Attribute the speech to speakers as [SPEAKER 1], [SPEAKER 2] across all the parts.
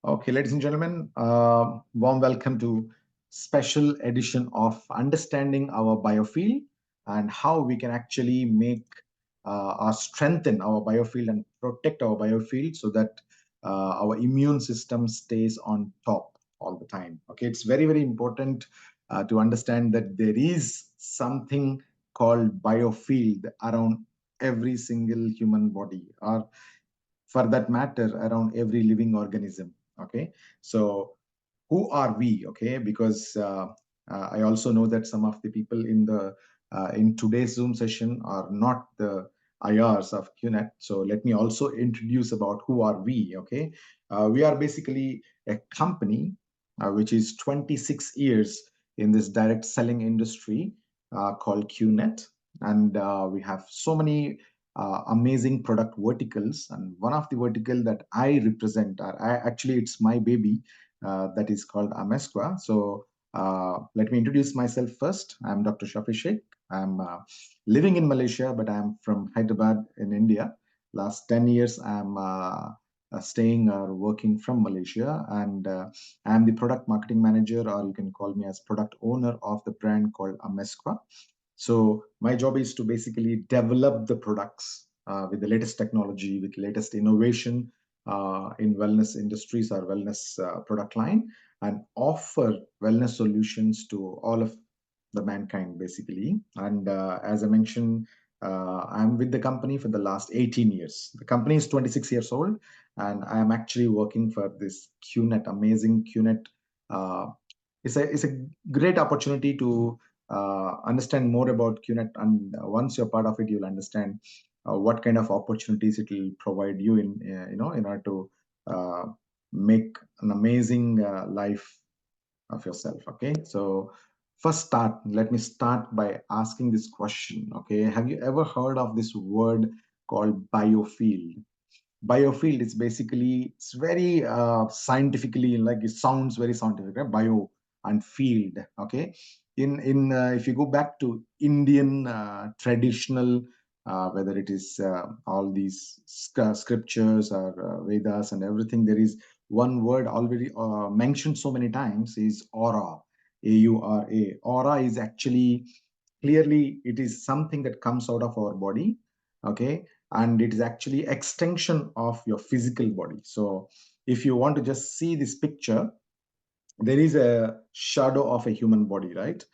[SPEAKER 1] Okay, ladies and gentlemen, warm welcome to special edition of understanding our biofield and how we can actually make or strengthen our biofield and protect our biofield so that our immune system stays on top all the time. Okay, it's very important to understand that there is something called biofield around every single human body, or for that matter around every living organism. Okay, so who are we? Okay, because I also know that some of the people in today's Zoom session are not the IRs of QNet. So let me also introduce about who are we. Okay, we are basically a company which is 26 years in this direct selling industry called QNet, and we have so many amazing product verticals. And one of the vertical that I represent, actually it's my baby, that is called Amesqua. So let me introduce myself first. I'm Dr. Shafi Shaik. I'm living in Malaysia, but I'm from Hyderabad in India. Last 10 years, I'm staying or working from Malaysia, and I'm the product marketing manager, or you can call me as product owner of the brand called Amesqua. So my job is to basically develop the products with the latest technology, with latest innovation in wellness industries or wellness product line, and offer wellness solutions to all of the mankind, basically. And as I mentioned, I'm with the company for the last 18 years. The company is 26 years old, and I am actually working for this QNet, amazing QNet. Uh, it's a great opportunity to understand more about QNet, and once you're part of it, you'll understand what kind of opportunities it will provide you in order to uh, make an amazing life of yourself. Okay, so let me start by asking this question. Okay, have you ever heard of this word called biofield? Biofield is basically, it's very scientifically, like it sounds very scientific, right? Bio and field. Okay, in if you go back to Indian traditional, whether it is all these scriptures or Vedas and everything, there is one word already mentioned so many times, is aura. AURA. Aura is actually, clearly, it is something that comes out of our body. Okay, and it is actually extension of your physical body. So if you want to just see this picture, there is a shadow of a human body, right?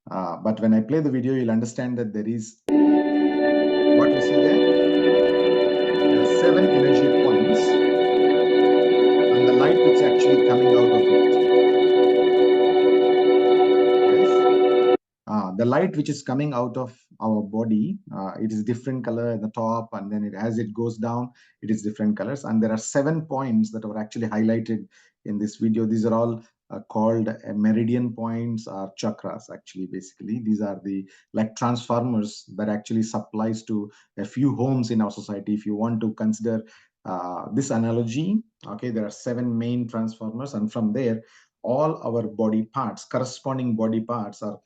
[SPEAKER 1] But when I play the video, you'll understand that there is, what you see there are seven energy points, and the light which is actually coming out of it. Yes. The light which is coming out of our body, it is different color at the top, and then as it goes down, it is different colors. And there are 7 points that were actually highlighted in this video. These are all called meridian points or chakras. Actually, basically, these are the like transformers that actually supplies to a few homes in our society. If you want to consider this analogy, okay, there are 7 main transformers, and from there, all our body parts, corresponding body parts, are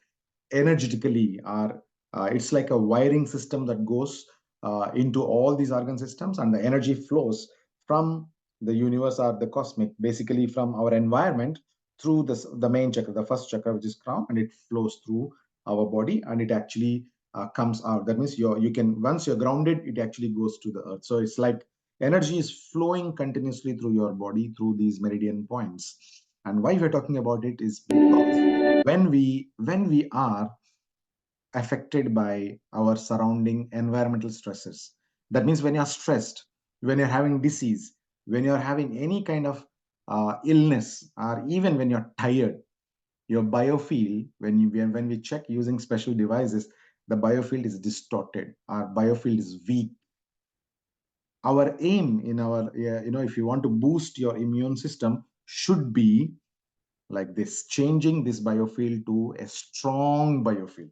[SPEAKER 1] energetically are it's like a wiring system that goes into all these organ systems, and the energy flows from the universe or the cosmic, basically from our environment, through the main chakra, the first chakra, which is crown, and it flows through our body, and it actually comes out. That means you can, once you're grounded, it actually goes to the earth. So it's like energy is flowing continuously through your body through these meridian points. And why we're talking about it is because when we are affected by our surrounding environmental stresses, that means when you're stressed, when you're having disease, when you're having any kind of illness, or even when you're tired, your biofield, when we check using special devices, the biofield is distorted, our biofield is weak. Our aim in our, if you want to boost your immune system, should be like this, changing this biofield to a strong biofield.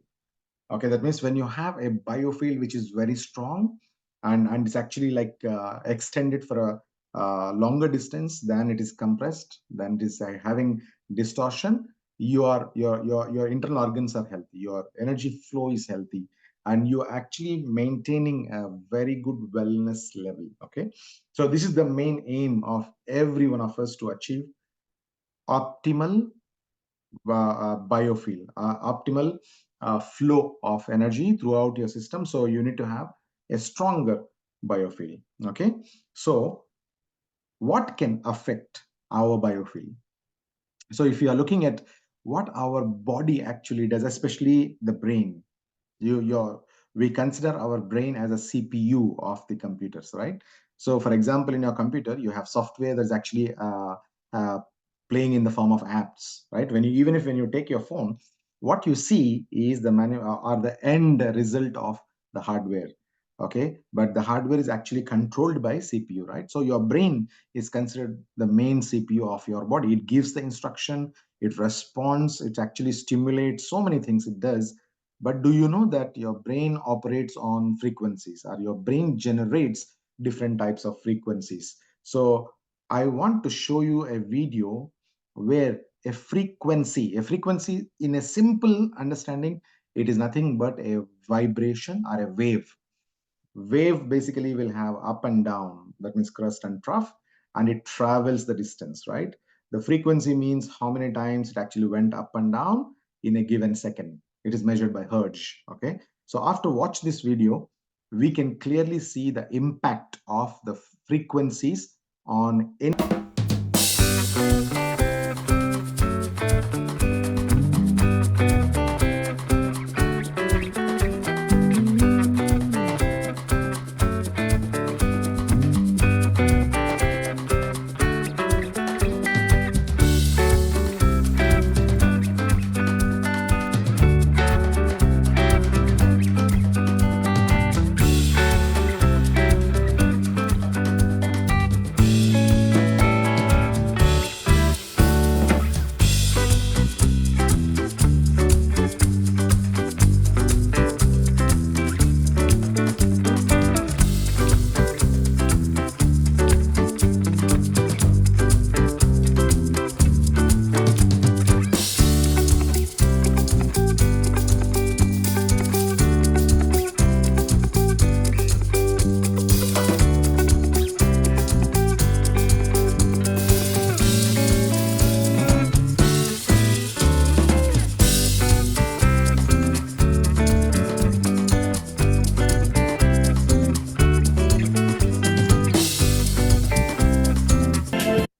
[SPEAKER 1] Okay, that means when you have a biofield which is very strong, and it's actually like extended for a longer distance than it is compressed, then it is having distortion. Your internal organs are healthy, your energy flow is healthy, and you're actually maintaining a very good wellness level. Okay, so this is the main aim of every one of us, to achieve optimal biofield, optimal flow of energy throughout your system. So you need to have a stronger biofield. Okay, so what can affect our biofield? So if you are looking at what our body actually does, especially the brain, your we consider our brain as a CPU of the computers, right? So for example, in your computer you have software that's actually uh, playing in the form of apps, right? When you, even if when you take your phone, what you see is the or the end result of the hardware. Okay, but the hardware is actually controlled by CPU, right? So your brain is considered the main CPU of your body. It gives the instruction, it responds, it actually stimulates so many things it does. But do you know that your brain operates on frequencies, or your brain generates different types of frequencies? So I want to show you a video where a frequency in a simple understanding, it is nothing but a vibration or a wave. Wave basically will have up and down, that means crest and trough, and it travels the distance, right? The frequency means how many times it actually went up and down in a given second. It is measured by hertz. Okay, so after watch this video, we can clearly see the impact of the frequencies on any.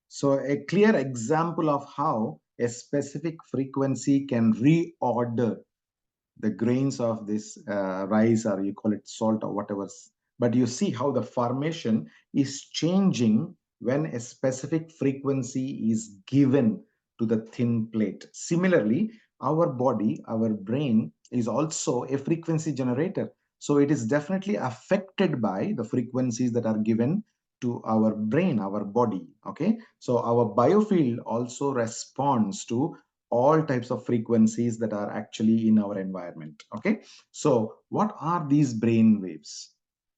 [SPEAKER 1] So a clear example of how a specific frequency can reorder the grains of this rice, or you call it salt or whatever. But you see how the formation is changing when a specific frequency is given to the thin plate. Similarly, our body, our brain is also a frequency generator. So it is definitely affected by the frequencies that are given to our brain, our body. Okay, so our biofield also responds to all types of frequencies that are actually in our environment. Okay, so what are these brain waves?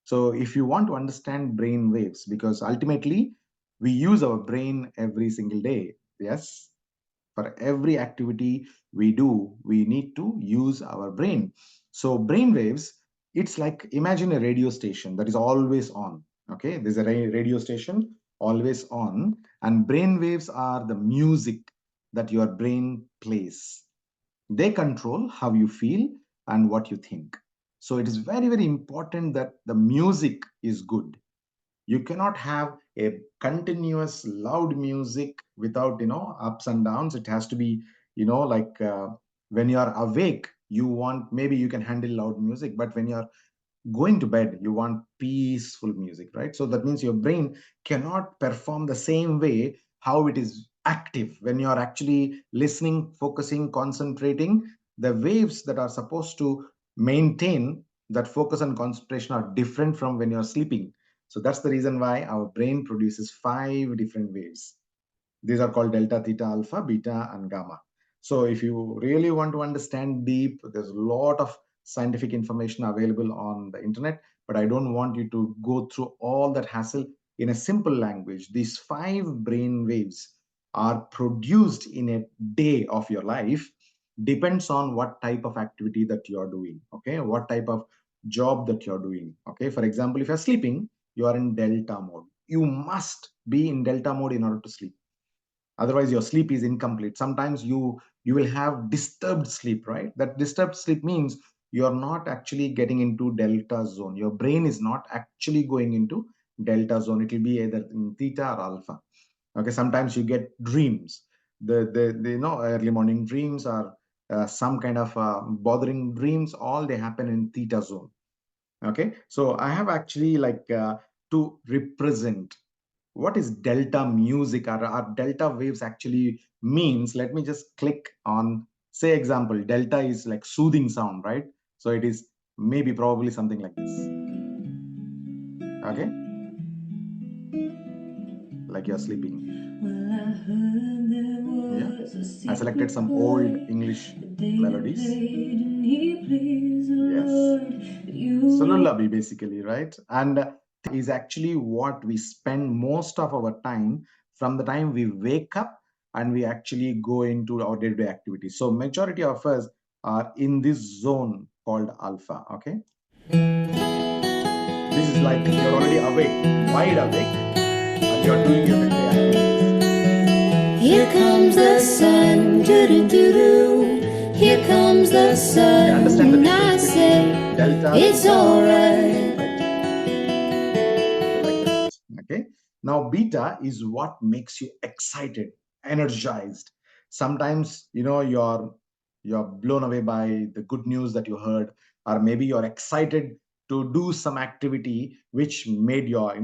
[SPEAKER 1] So if you want to understand brain waves, because ultimately we use our brain every single day, yes, for every activity we do, we need to use our brain. So brain waves, it's like, imagine a radio station that is always on. Okay, there's a radio station always on, and brain waves are the music that your brain plays. They control how you feel and what you think. So it is very, very important that the music is good. You cannot have a continuous loud music without, ups and downs. It has to be, like, when you are awake, you want, maybe you can handle loud music, but when you're going to bed, you want peaceful music, right? So that means your brain cannot perform the same way how it is active when you are actually listening, focusing, concentrating. The waves that are supposed to maintain that focus and concentration are different from when you're sleeping. So that's the reason why our brain produces 5 different waves. These are called delta, theta, alpha, beta, and gamma. So if you really want to understand deep, there's a lot of scientific information available on the internet, but I don't want you to go through all that hassle. In a simple language, these 5 brain waves are produced in a day of your life, depends on what type of activity that you are doing. Okay, what type of job that you're doing. Okay, for example, if you're sleeping, you are in delta mode. You must be in delta mode in order to sleep, otherwise your sleep is incomplete. Sometimes you will have disturbed sleep, right? That disturbed sleep means you're not actually getting into delta zone. Your brain is not actually going into delta zone. It will be either in theta or alpha. Okay, sometimes you get dreams. The early morning dreams are some kind of bothering dreams. All they happen in theta zone. Okay, so I have actually like to represent what is delta music, or delta waves actually means. Let me just click on, say example, delta is like soothing sound, right? So it is maybe probably something like this. Okay, like you're sleeping. Well, I heard there was a I selected some old English melodies. Yes. So lullaby basically, right? And is actually what we spend most of our time from the time we wake up and we actually go into our day-to-day activities. So majority of us are in this zone called alpha. Okay, this is like you're already awake, wide awake, and you're doing your day-to-day activities. Here comes the sun, doo-doo-doo-doo. Here comes the sun. You understand the difference between delta? It's alright. Like that. Okay, now beta is what makes you excited, energized. Sometimes you're blown away by the good news that you heard, or maybe you're excited to do some activity which made your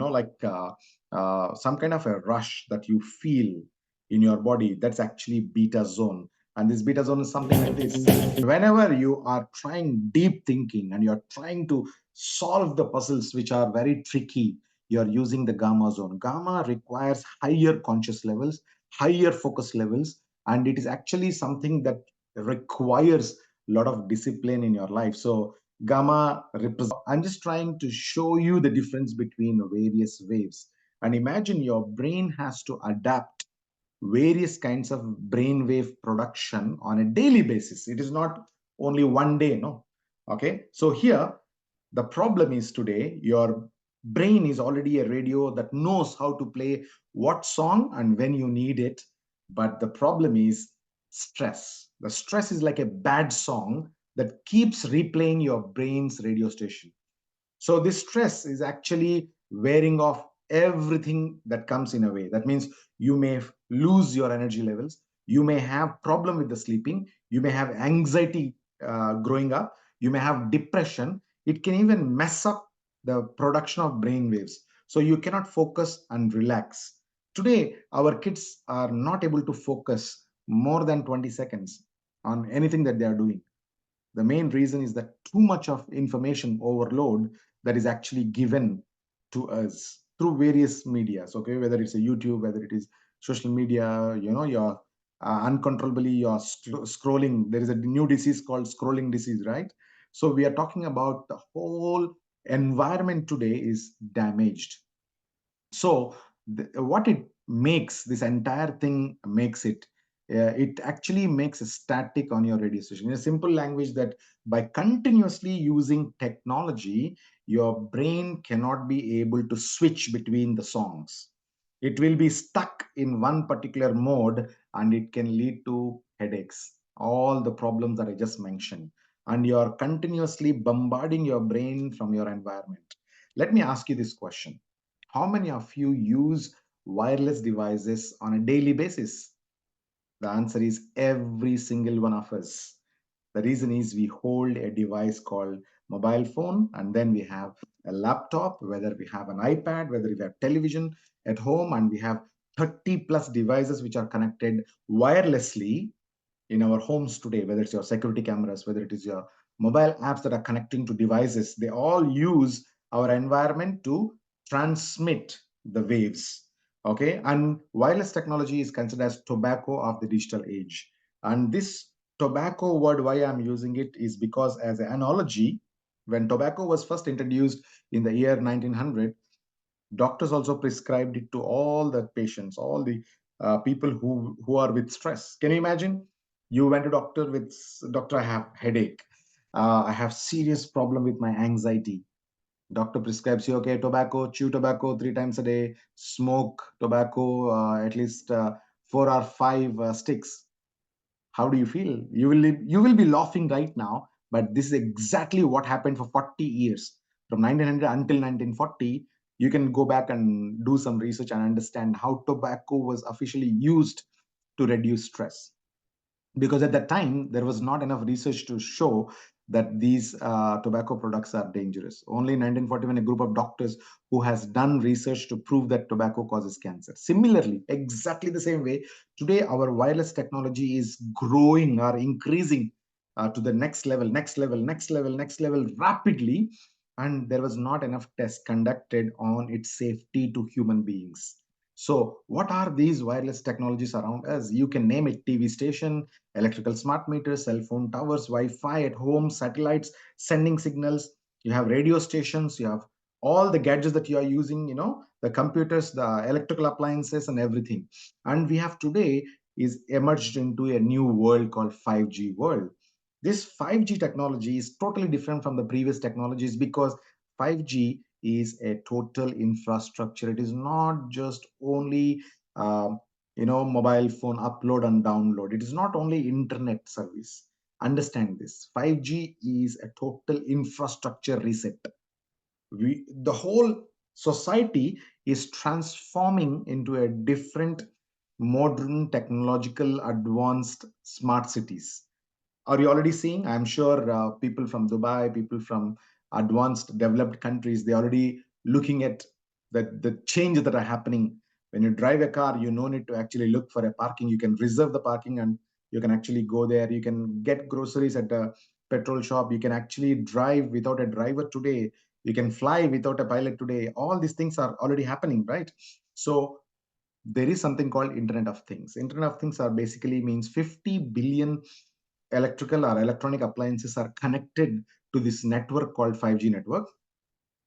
[SPEAKER 1] some kind of a rush that you feel in your body. That's actually beta zone. And this beta zone is something like this. Whenever you are trying deep thinking and you're trying to solve the puzzles which are very tricky, you're using the gamma zone. Gamma requires higher conscious levels, higher focus levels, and it is actually something that requires a lot of discipline in your life. So gamma represents, I'm just trying to show you the difference between various waves. And imagine your brain has to adapt various kinds of brainwave production on a daily basis. It is not only one day, no. Okay, so here the problem is today your brain is already a radio that knows how to play what song and when you need it. But the problem is stress. The stress is like a bad song that keeps replaying your brain's radio station. So this stress is actually wearing off everything that comes in a way. That means you may lose your energy levels. You may have problem with the sleeping. You may have anxiety growing up. You may have depression. It can even mess up the production of brain waves. So you cannot focus and relax. Today, our kids are not able to focus more than 20 seconds on anything that they are doing. The main reason is that too much of information overload that is actually given to us through various medias. Okay, whether it's a YouTube, whether it is social media, you're uncontrollably you're scrolling. There is a new disease called scrolling disease, right? So we are talking about the whole environment today is damaged. So what it makes, this entire thing makes it actually makes a static on your radio station. In a simple language, that by continuously using technology, your brain cannot be able to switch between the songs. It will be stuck in one particular mode, and it can lead to headaches, all the problems that I just mentioned. And you're continuously bombarding your brain from your environment. Let me ask you this question: how many of you use wireless devices on a daily basis? The answer is every single one of us. The reason is we hold a device called mobile phone, and then we have a laptop, whether we have an iPad, whether we have television at home, and we have 30 plus devices which are connected wirelessly in our homes today, whether it's your security cameras, whether it is your mobile apps that are connecting to devices. They all use our environment to transmit the waves. Okay, and wireless technology is considered as tobacco of the digital age. And this tobacco word, why I'm using it is because, as an analogy, when tobacco was first introduced in the year 1900, doctors also prescribed it to all the patients, all the people who are with stress. Can you imagine? You went to doctor with, doctor, I have headache, I have serious problem with my anxiety. Doctor prescribes you, okay, tobacco, chew tobacco 3 times a day, smoke tobacco at least 4 or 5 sticks. How do you feel? You will be laughing right now, but this is exactly what happened for 40 years, from 1900 until 1940. You can go back and do some research and understand how tobacco was officially used to reduce stress, because at that time there was not enough research to show that these tobacco products are dangerous. Only in 1940, when a group of doctors who has done research to prove that tobacco causes cancer. Similarly, exactly the same way, today our wireless technology is growing or increasing to the next level, next level, next level, next level rapidly, and there was not enough tests conducted on its safety to human beings. So, what are these wireless technologies around us? You can name it: TV station, electrical smart meters, cell phone towers, Wi-Fi at home, satellites sending signals. You have radio stations. You have all the gadgets that you are using. The computers, the electrical appliances, and everything. And we have today is emerged into a new world called 5G world. This 5G technology is totally different from the previous technologies, because 5G is a total infrastructure. It is not just only mobile phone upload and download. It is not only internet service. Understand this: 5G is a total infrastructure reset. The whole society is transforming into a different, modern, technological, advanced smart cities. Are you already seeing? I'm sure people from Dubai, people from advanced developed countries, they already looking at the changes that are happening. When you drive a car, you no need to actually look for a parking. You can reserve the parking and you can actually go there. You can get groceries at the petrol shop. You can actually drive without a driver today. You can fly without a pilot today. All these things are already happening, right? So there is something called Internet of Things. Internet of Things are basically means 50 billion electrical or electronic appliances are connected to this network called 5G network.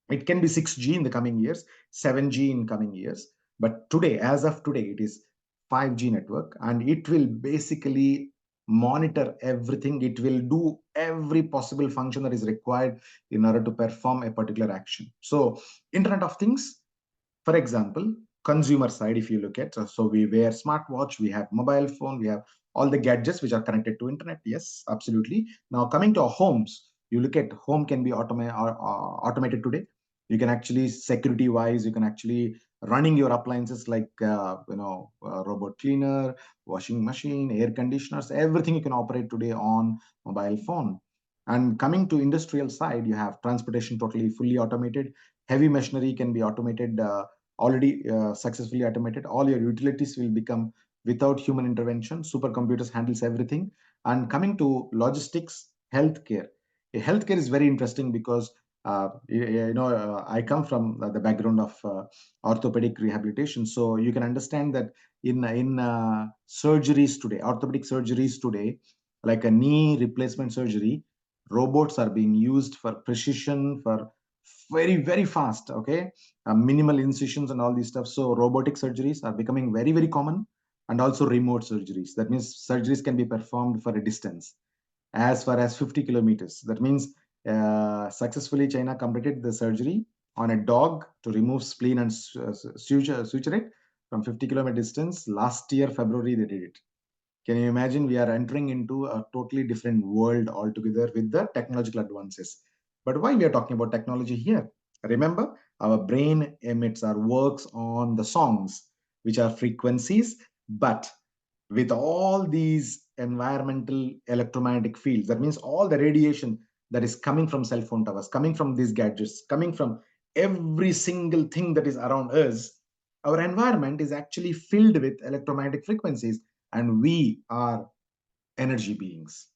[SPEAKER 1] It can be 6G in the coming years, 7G in coming years, but today, as of today, it is 5G network, and it will basically monitor everything. It will do every possible function that is required in order to perform a particular action. So Internet of Things, for example, consumer side, if you look at, so we wear smartwatch, we have mobile phone, we have all the gadgets which are connected to internet. Yes, absolutely. Now coming to our homes, you look at home can be automated today. You can actually, security wise, you can actually running your appliances like robot cleaner, washing machine, air conditioners, everything you can operate today on mobile phone. And coming to industrial side, you have transportation totally fully automated. Heavy machinery can be automated, already successfully automated. All your utilities will become without human intervention. Supercomputers handles everything. And coming to logistics, healthcare. Healthcare is very interesting because I come from the background of orthopedic rehabilitation, so you can understand that in surgeries today, orthopedic surgeries today, like a knee replacement surgery, robots are being used for precision, for very very fast, okay, minimal incisions and all these stuff. So robotic surgeries are becoming very very common, and also remote surgeries. That means surgeries can be performed for a distance as far as 50 kilometers. That means successfully China completed the surgery on a dog to remove spleen and suture it from 50-kilometer distance. Last year February they did it. Can you imagine? We are entering into a totally different world altogether with the technological advances. But why we are talking about technology here? Remember, our brain emits or works on the songs, which are frequencies, but with all these environmental electromagnetic fields, that means all the radiation that is coming from cell phone towers, coming from these gadgets, coming from every single thing that is around us, our environment is actually filled with electromagnetic frequencies, and we are energy beings.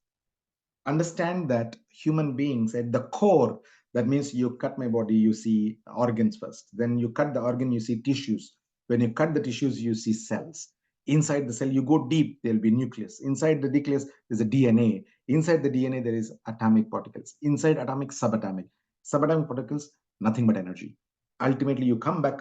[SPEAKER 1] Understand that human beings at the core, that means you cut my body, you see organs first, then you cut the organ, you see tissues. When you cut the tissues, you see cells. Inside the cell, you go deep, there'll be nucleus. Inside the nucleus, there's a DNA. Inside the DNA, there is atomic particles. Inside atomic, subatomic. Subatomic particles, nothing but energy. Ultimately, you come back.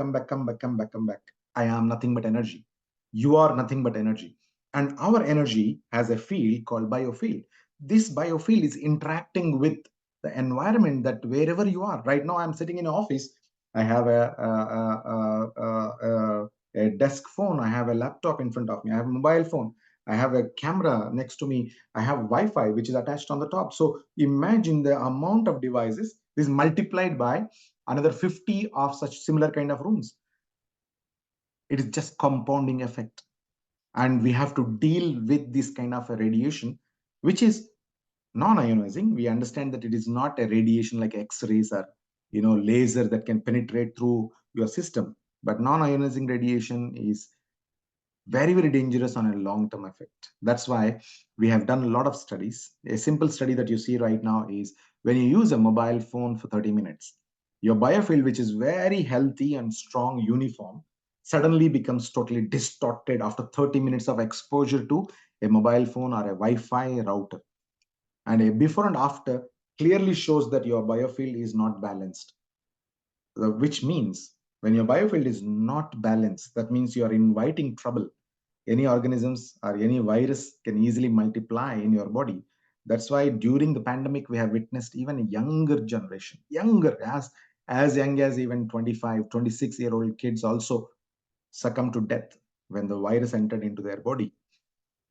[SPEAKER 1] I am nothing but energy. You are nothing but energy. And our energy has a field called biofield. This biofield is interacting with the environment that wherever you are. Right now, I'm sitting in an office. I have a desk phone. I have a laptop in front of me. I have a mobile phone. I have a camera next to me. I have Wi-Fi, which is attached on the top. So imagine the amount of devices is multiplied by another 50 of such similar kind of rooms. It is just compounding effect. And we have to deal with this kind of a radiation, which is non-ionizing. We understand that it is not a radiation like X-rays or laser that can penetrate through your system. But non-ionizing radiation is very, very dangerous on a long-term effect. That's why we have done a lot of studies. A simple study that you see right now is when you use a mobile phone for 30 minutes, your biofield, which is very healthy and strong, uniform, suddenly becomes totally distorted after 30 minutes of exposure to a mobile phone or a Wi-Fi router. And a before and after clearly shows that your biofield is not balanced, which means when your biofield is not balanced, that means you are inviting trouble. Any organisms or any virus can easily multiply in your body. That's why during the pandemic we have witnessed even a younger generation, younger, as young as even 25, 26-year-old kids also succumb to death when the virus entered into their body.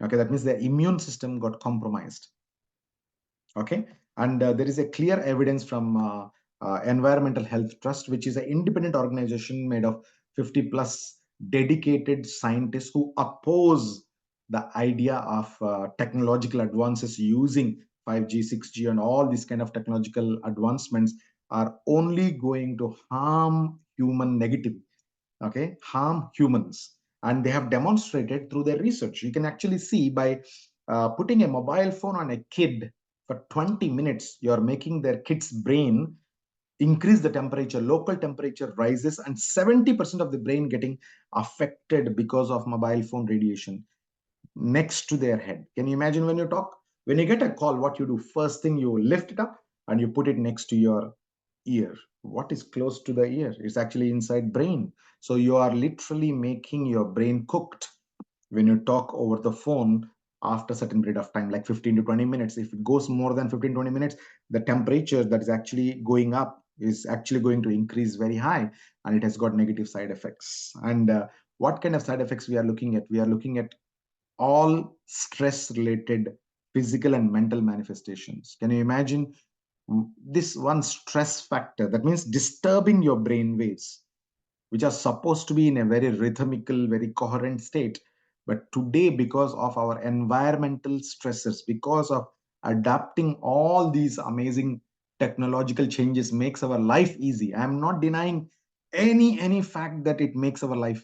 [SPEAKER 1] Okay, that means their immune system got compromised. Okay, and there is a clear evidence from Environmental Health Trust, which is an independent organization made of 50 plus dedicated scientists who oppose the idea of technological advances using 5G, 6G, and all these kind of technological advancements are only going to harm human negatively. Okay, harm humans. And they have demonstrated through their research. You can actually see by putting a mobile phone on a kid for 20 minutes, you're making their kid's brain increase the temperature, local temperature rises, and 70% of the brain getting affected because of mobile phone radiation next to their head. Can you imagine when you talk? When you get a call, what you do? First thing, you lift it up and you put it next to your ear. What is close to the ear? It's actually inside brain. So you are literally making your brain cooked when you talk over the phone after a certain period of time, like 15 to 20 minutes. If it goes more than 15, 20 minutes, the temperature that is actually going up is actually going to increase very high, and it has got negative side effects. And what kind of side effects we are looking at? We are looking at all stress related physical and mental manifestations. Can you imagine this one stress factor that means disturbing your brain waves, which are supposed to be in a very rhythmical, very coherent state? But today, because of our environmental stressors, because of adapting all these amazing technological changes, makes our life easy. I'm not denying any fact that it makes our life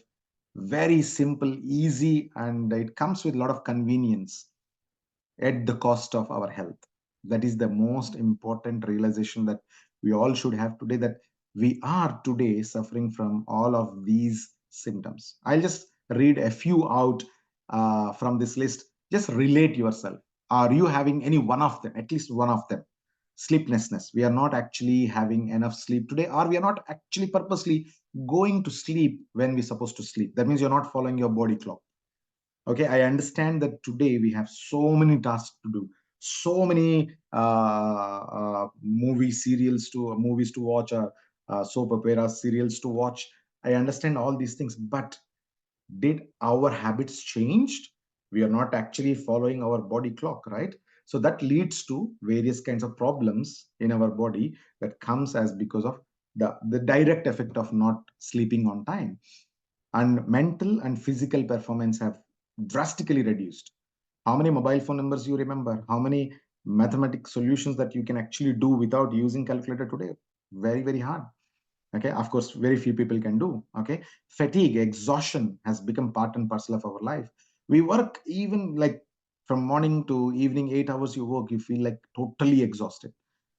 [SPEAKER 1] very simple, easy, and it comes with a lot of convenience at the cost of our health. That is the most important realization that we all should have today, that we are today suffering from all of these symptoms. I'll just read a few out from this list. Just relate yourself. Are you having any one of them, at least one of them? Sleeplessness. We are not actually having enough sleep today, or we are not actually purposely going to sleep when we're supposed to sleep. That means you're not following your body clock. Okay, I understand that today we have so many tasks to do, so many movies to watch, or soap operas, serials to watch. I understand all these things, but did our habits changed? We are not actually following our body clock, right? So that leads to various kinds of problems in our body that comes as because of the direct effect of not sleeping on time. And mental and physical performance have drastically reduced. How many mobile phone numbers you remember? How many mathematic solutions that you can actually do without using calculator today? Very, very hard. Okay, of course, very few people can do. Okay, fatigue, exhaustion has become part and parcel of our life. We work even like from morning to evening, 8 hours you work, you feel like totally exhausted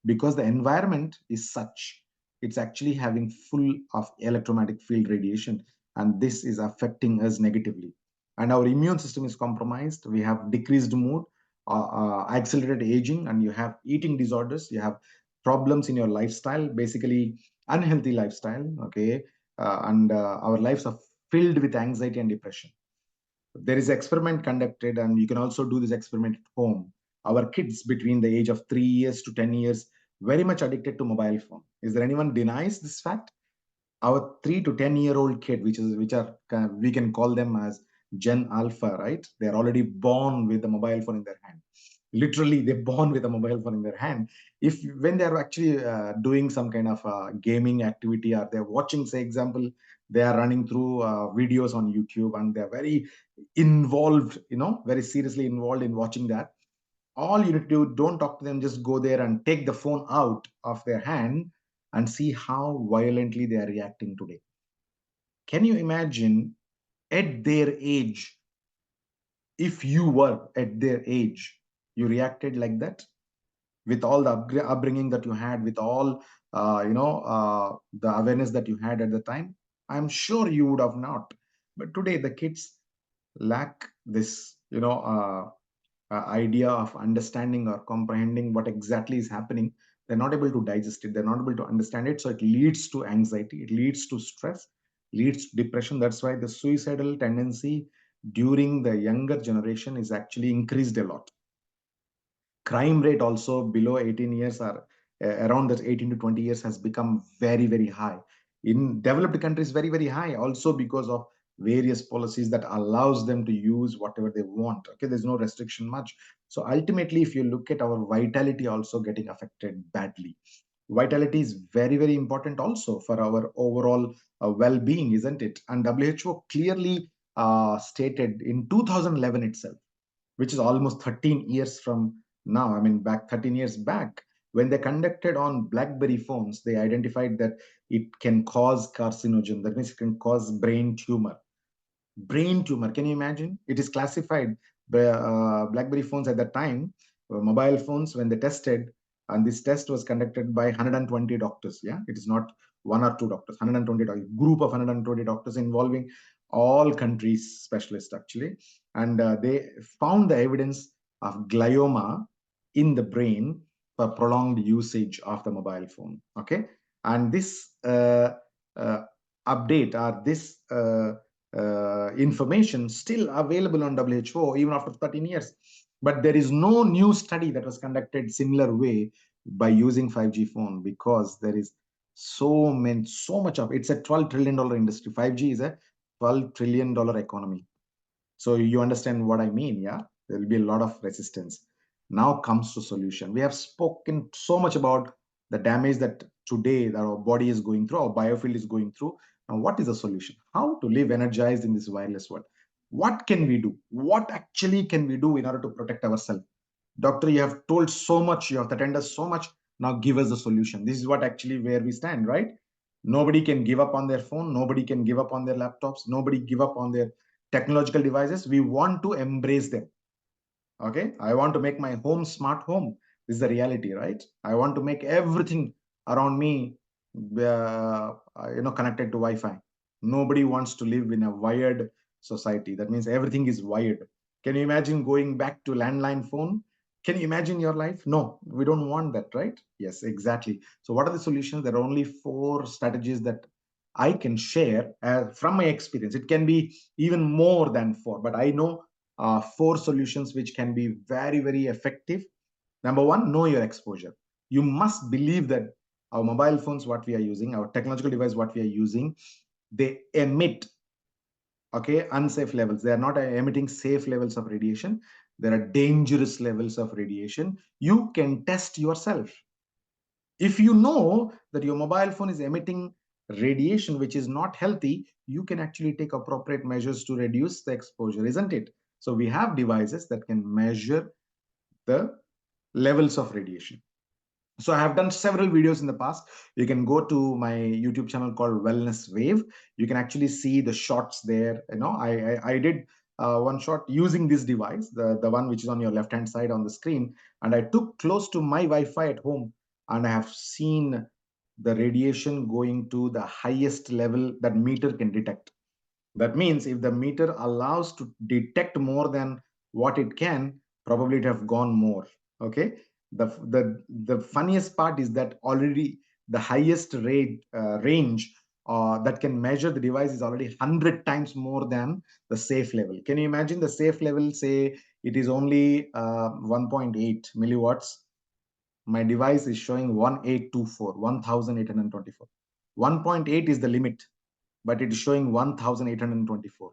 [SPEAKER 1] because the environment is such. It's actually having full of electromagnetic field radiation, and this is affecting us negatively. And our immune system is compromised. We have decreased mood, accelerated aging, and you have eating disorders. You have problems in your lifestyle, basically unhealthy lifestyle. Okay, and our lives are filled with anxiety and depression. There is experiment conducted, and you can also do this experiment at home. Our kids between the age of 3 years to 10 years very much addicted to mobile phone. Is there anyone denies this fact? Our 3 to 10 year old kid, which are we can call them as Gen Alpha, right? They're already born with a mobile phone in their hand. Literally, they're born with a mobile phone in their hand. If when they're actually doing some kind of gaming activity, or they're watching, say, example, they are running through videos on YouTube, and they're very involved, very seriously involved in watching that. All you need to do, don't talk to them, just go there and take the phone out of their hand and see how violently they are reacting today. Can you imagine at their age, if you were at their age, you reacted like that with all the upbringing that you had, with all the awareness that you had at the time? I'm sure you would have not. But today the kids lack this idea of understanding or comprehending what exactly is happening. They're not able to digest it, they're not able to understand it, so it leads to anxiety, it leads to stress, leads to depression. That's why the suicidal tendency during the younger generation is actually increased a lot. Crime rate also below 18 years, or around that 18 to 20 years, has become very, very high. In developed countries, very, very high, also because of various policies that allows them to use whatever they want. Okay, there's no restriction much. So ultimately, if you look at our vitality also getting affected badly. Vitality is very, very important also for our overall well-being, isn't it? And WHO clearly stated in 2011 itself, which is almost 13 years from now. I mean, back 13 years back, when they conducted on BlackBerry phones, they identified that it can cause carcinogen. That means it can cause brain tumor. Brain tumor. Can you imagine? It is classified. The BlackBerry phones at that time, mobile phones, when they tested, and this test was conducted by 120 doctors. Yeah, it is not one or two doctors. 120 doctors, group of 120 doctors involving all countries specialists actually, and they found the evidence of glioma in the brain for prolonged usage of the mobile phone. Okay, and this uh, update, or this information still available on WHO even after 13 years. But there is no new study that was conducted similar way by using 5G phone, because there is so much of it's a $12 trillion industry. 5G is a $12 trillion economy. So you understand what I mean, yeah? There will be a lot of resistance. Now comes to solution. We have spoken so much about the damage that today that our body is going through, our biofield is going through. Now, what is the solution? How to live energized in this wireless world? What can we do? What actually can we do in order to protect ourselves? Doctor, you have told so much, you have attended us so much. Now give us the solution. This is what actually where we stand, right? Nobody can give up on their phone. Nobody can give up on their laptops. Nobody give up on their technological devices. We want to embrace them. Okay, I want to make my home smart home. This is the reality, right? I want to make everything around me connected to Wi-Fi. Nobody wants to live in a wired society. That means everything is wired. Can you imagine going back to landline phone? Can you imagine your life? No, we don't want that, right? Yes, exactly. So what are the solutions? There are only 4 strategies that I can share from my experience. It can be even more than 4, but I know 4 solutions which can be very, very effective. Number one, know your exposure. You must believe that our mobile phones, what we are using, our technological device, what we are using, they emit, okay, unsafe levels. They are not emitting safe levels of radiation. There are dangerous levels of radiation. You can test yourself. If you know that your mobile phone is emitting radiation which is not healthy, you can actually take appropriate measures to reduce the exposure, isn't it? So we have devices that can measure the levels of radiation. So I have done several videos in the past. You can go to my YouTube channel called Wellness Wave. You can actually see the shots there. I did one shot using this device, the one which is on your left hand side on the screen, and I took close to my Wi-Fi at home, and I have seen the radiation going to the highest level that meter can detect. That means if the meter allows to detect more than what it can, probably it have gone more. Okay. The funniest part is that already the highest range that can measure the device is already 100 times more than the safe level. Can you imagine the safe level? Say it is only 1.8 milliwatts. My device is showing 1824, 1824. 1.8 is the limit, but it is showing 1824.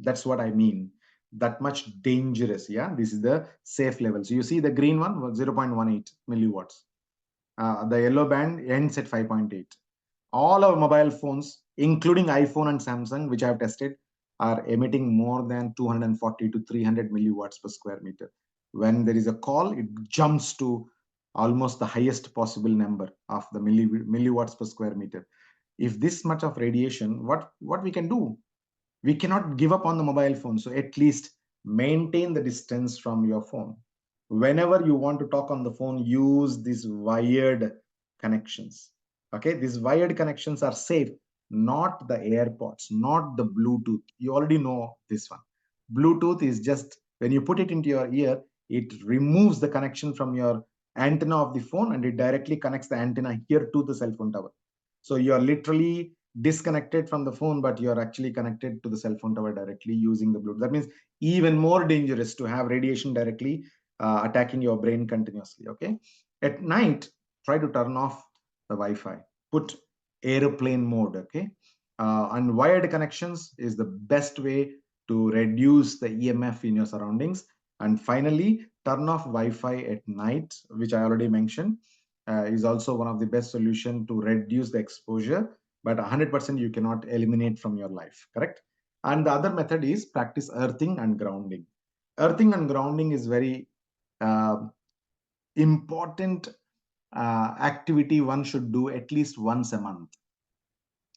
[SPEAKER 1] That's what I mean. That much dangerous. Yeah, this is the safe level. So you see the green one, 0.18 milliwatts. The yellow band ends at 5.8. All our mobile phones, including iPhone and Samsung, which I have tested, are emitting more than 240 to 300 milliwatts per square meter. When there is a call, it jumps to almost the highest possible number of the milliwatts per square meter. If this much of radiation, what we can do? We cannot give up on the mobile phone. So at least maintain the distance from your phone. Whenever you want to talk on the phone, use these wired connections. Okay, these wired connections are safe, not the AirPods, not the Bluetooth. You already know this one. Bluetooth is just when you put it into your ear, it removes the connection from your antenna of the phone and it directly connects the antenna here to the cell phone tower. So you are literally disconnected from the phone, but you're actually connected to the cell phone tower directly using the Bluetooth. That means even more dangerous to have radiation directly attacking your brain continuously. Okay. At night, try to turn off the Wi-Fi. Put airplane mode. Okay. And wired connections is the best way to reduce the EMF in your surroundings. And finally, turn off Wi-Fi at night, which I already mentioned, is also one of the best solution to reduce the exposure, but 100% you cannot eliminate from your life, correct? And the other method is practice earthing and grounding. Earthing and grounding is very uh, important activity one should do at least once a month,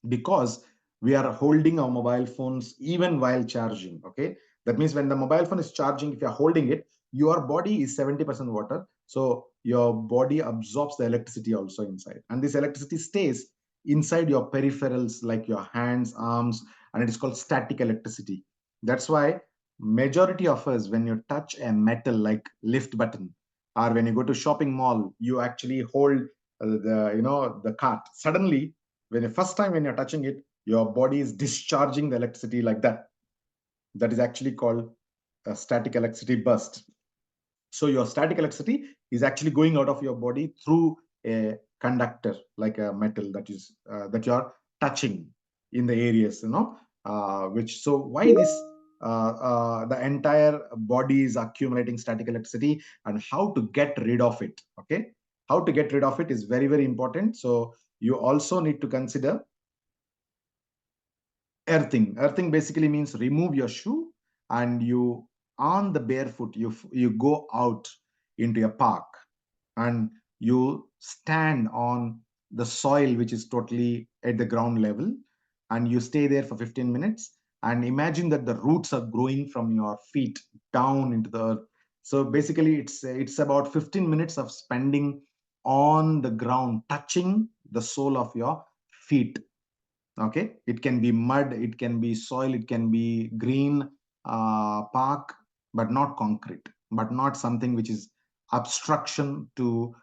[SPEAKER 1] because we are holding our mobile phones even while charging. Okay, that means when the mobile phone is charging, if you are holding it, your body is 70% water, so your body absorbs the electricity also inside, and this electricity stays inside your peripherals like your hands, arms, and it is called static electricity. That's why majority of us, when you touch a metal like lift button, or when you go to shopping mall, you actually hold the cart. Suddenly, when the first time when you're touching it, your body is discharging the electricity like that. That is actually called a static electricity burst. So your static electricity is actually going out of your body through a conductor like a metal that you're touching in the areas, which. So why this the entire body is accumulating static electricity, and how to get rid of it. Okay, how to get rid of it is very, very important. So you also need to consider earthing. Earthing basically means remove your shoe and you on the barefoot, you go out into a park and you stand on the soil which is totally at the ground level, and you stay there for 15 minutes and imagine that the roots are growing from your feet down into the earth. So basically it's about 15 minutes of spending on the ground, touching the sole of your feet. Okay, it can be mud, it can be soil, it can be green park, but not concrete, but not something which is obstruction to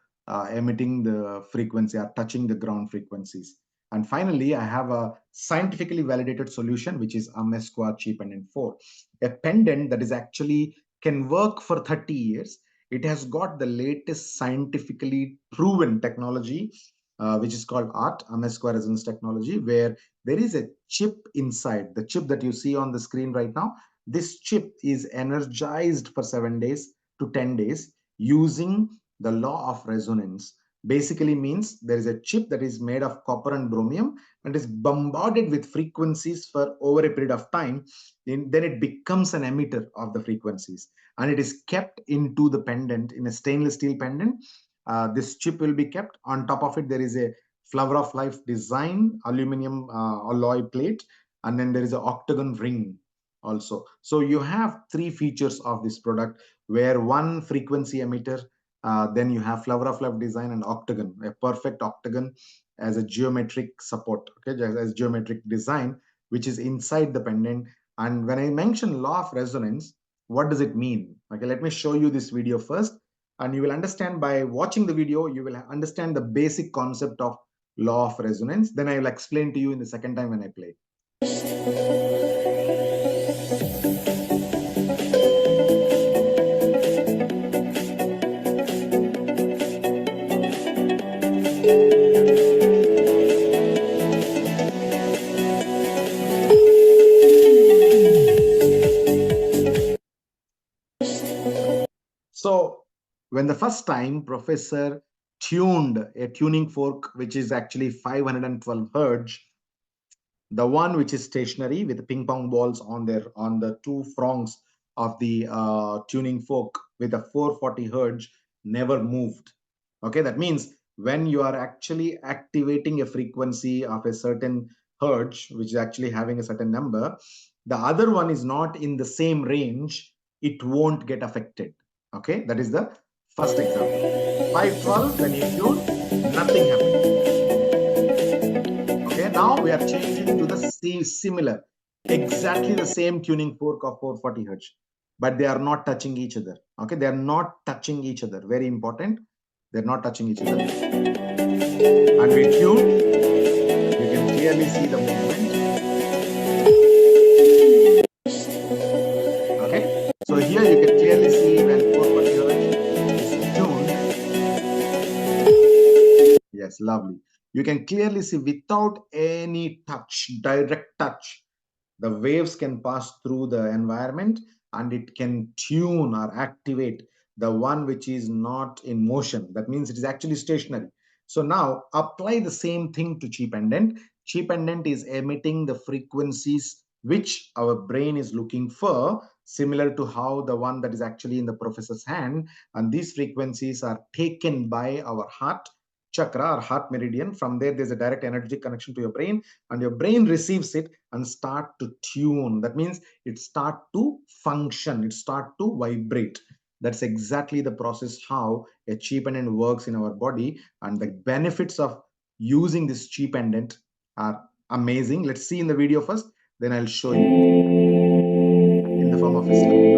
[SPEAKER 1] emitting the frequency or touching the ground frequencies. And finally, I have a scientifically validated solution, which is a Mesqua Chi Pendant 4, a pendant that is actually can work for 30 years. It has got the latest scientifically proven technology, which is called ART, Mesqua resonance technology, where there is a chip inside. The chip that you see on the screen right now, this chip is energized for 7 days to 10 days using the law of resonance. Basically means there is a chip that is made of copper and chromium and is bombarded with frequencies for over a period of time. Then it becomes an emitter of the frequencies, and it is kept into the pendant in a stainless steel pendant. This chip will be kept. On top of it, there is a flower of life design aluminum alloy plate, and then there is an octagon ring also. So you have three features of this product, where one frequency emitter, then you have flower of life design and octagon, a perfect octagon as a geometric support. Okay, as geometric design which is inside the pendant. And when I mention law of resonance, what does it mean? Okay, let me show you this video first, and you will understand. By watching the video, you will understand the basic concept of law of resonance. Then I will explain to you in the second time when I play. So when the first time professor tuned a tuning fork, which is actually 512 hertz, the one which is stationary with the ping pong balls on the two prongs of the tuning fork with a 440 hertz, never moved. Okay, that means when you are actually activating a frequency of a certain hertz, which is actually having a certain number, the other one is not in the same range, it won't get affected. Okay, that is the first example. 512, when you tune, nothing happens. Okay, now we are changing to the similar, exactly the same tuning fork of 440 hertz, but they are not touching each other. Okay, they are not touching each other. Very important. They're not touching each other. And we tune, you can clearly see the movement. Okay, so here you can clearly see when 440 hertz is tuned. Yes, lovely. You can clearly see without any touch, direct touch, the waves can pass through the environment and it can tune or activate the one which is not in motion. That means it is actually stationary. So now apply the same thing to cheap pendant. Cheap pendant is emitting the frequencies which our brain is looking for, similar to how the one that is actually in the professor's hand. And these frequencies are taken by our heart chakra or heart meridian. From there, there's a direct energy connection to your brain, and your brain receives it and start to tune. That means it start to function, it start to vibrate. That's exactly the process how a cheap pendant works in our body, and the benefits of using this cheap pendant are amazing. Let's see in the video first, then I'll show you in the form of a slide.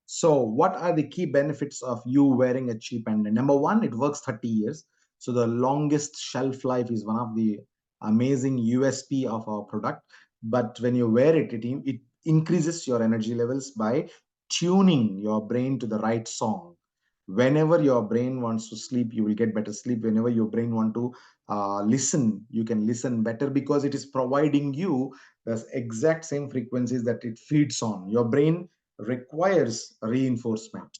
[SPEAKER 1] So, what are the key benefits of you wearing a cheap pendant? Number one, it works 30 years. So, the longest shelf life is one of the amazing USP of our product. But when you wear it, it increases your energy levels by tuning your brain to the right song. Whenever your brain wants to sleep, you will get better sleep. Whenever your brain want to listen, you can listen better because it is providing you the exact same frequencies that it feeds on. Your brain requires reinforcement.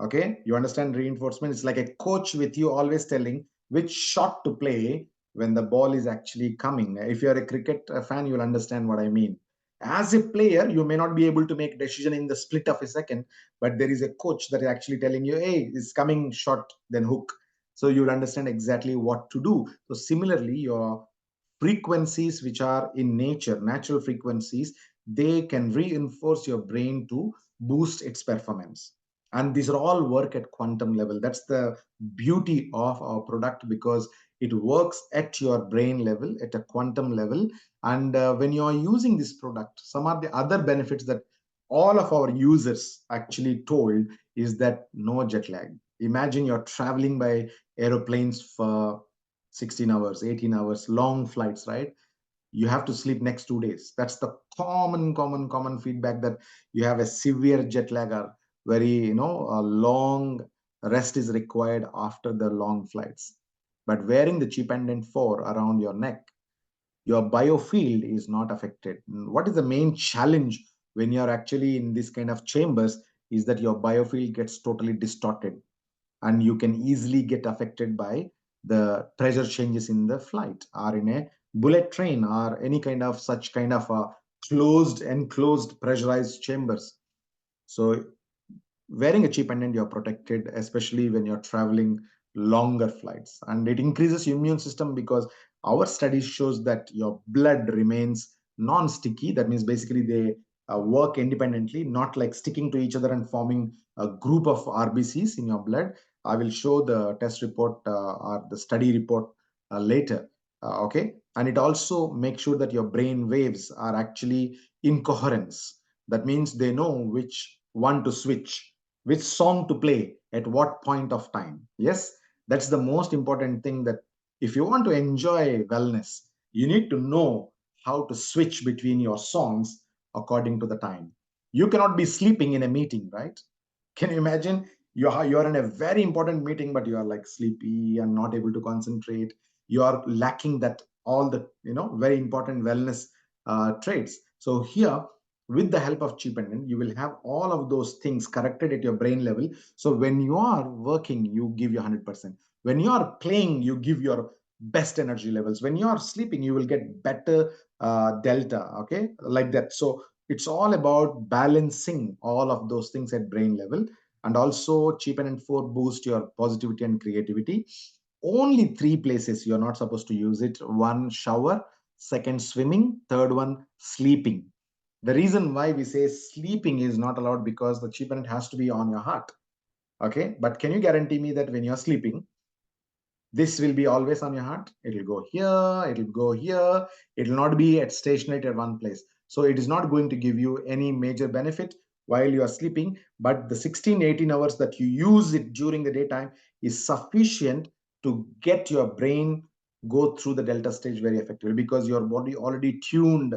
[SPEAKER 1] Okay, you understand reinforcement? It's like a coach with you always telling which shot to play when the ball is actually coming. If you're a cricket fan, you'll understand what I mean. As a player, you may not be able to make a decision in the split of a second, but there is a coach that is actually telling you, hey, it's coming shot, then hook. So you'll understand exactly what to do. So similarly, your frequencies which are in nature, natural frequencies, they can reinforce your brain to boost its performance. And these are all work at quantum level. That's the beauty of our product, because it works at your brain level, at a quantum level. And when you are using this product, some of the other benefits that all of our users actually told is that no jet lag. Imagine you're traveling by aeroplanes for 16 hours, 18 hours, long flights, right? You have to sleep next 2 days. That's the common feedback, that you have a severe jet lag, or very, a long rest is required after the long flights. But wearing the cheap pendant 4 around your neck, your biofield is not affected. What is the main challenge when you're actually in this kind of chambers is that your biofield gets totally distorted, and you can easily get affected by the pressure changes in the flight or in a bullet train or any kind of such kind of closed, enclosed, pressurized chambers. So wearing a chip pendant, you're protected, especially when you're traveling longer flights. And it increases your immune system because our studies shows that your blood remains non-sticky. That means basically they work independently, not like sticking to each other and forming a group of RBCs in your blood. I will show the test report or the study report later. Okay, and it also makes sure that your brain waves are actually in coherence. That means they know which one to switch, which song to play at what point of time. Yes, that's the most important thing, that if you want to enjoy wellness, you need to know how to switch between your songs according to the time. You cannot be sleeping in a meeting, right? Can you imagine? You're in a very important meeting, but you are like sleepy and not able to concentrate. You are lacking that all the very important wellness traits. So here, with the help of cheap pendant, you will have all of those things corrected at your brain level. So when you are working, you give your 100%. When you are playing, you give your best energy levels. When you are sleeping, you will get better delta. Okay, like that. So it's all about balancing all of those things at brain level. And also cheap and for boost your positivity and creativity. Only three places you're not supposed to use it: one, shower; second, swimming; third one, sleeping. The reason why we say sleeping is not allowed because the cheap and has to be on your heart. Okay, but can you guarantee me that when you're sleeping, this will be always on your heart? It'll go here, it'll go here, it'll not be at stationary at one place. So it is not going to give you any major benefit while you are sleeping. But the 16-18 hours that you use it during the daytime is sufficient to get your brain go through the delta stage very effectively, because your body already tuned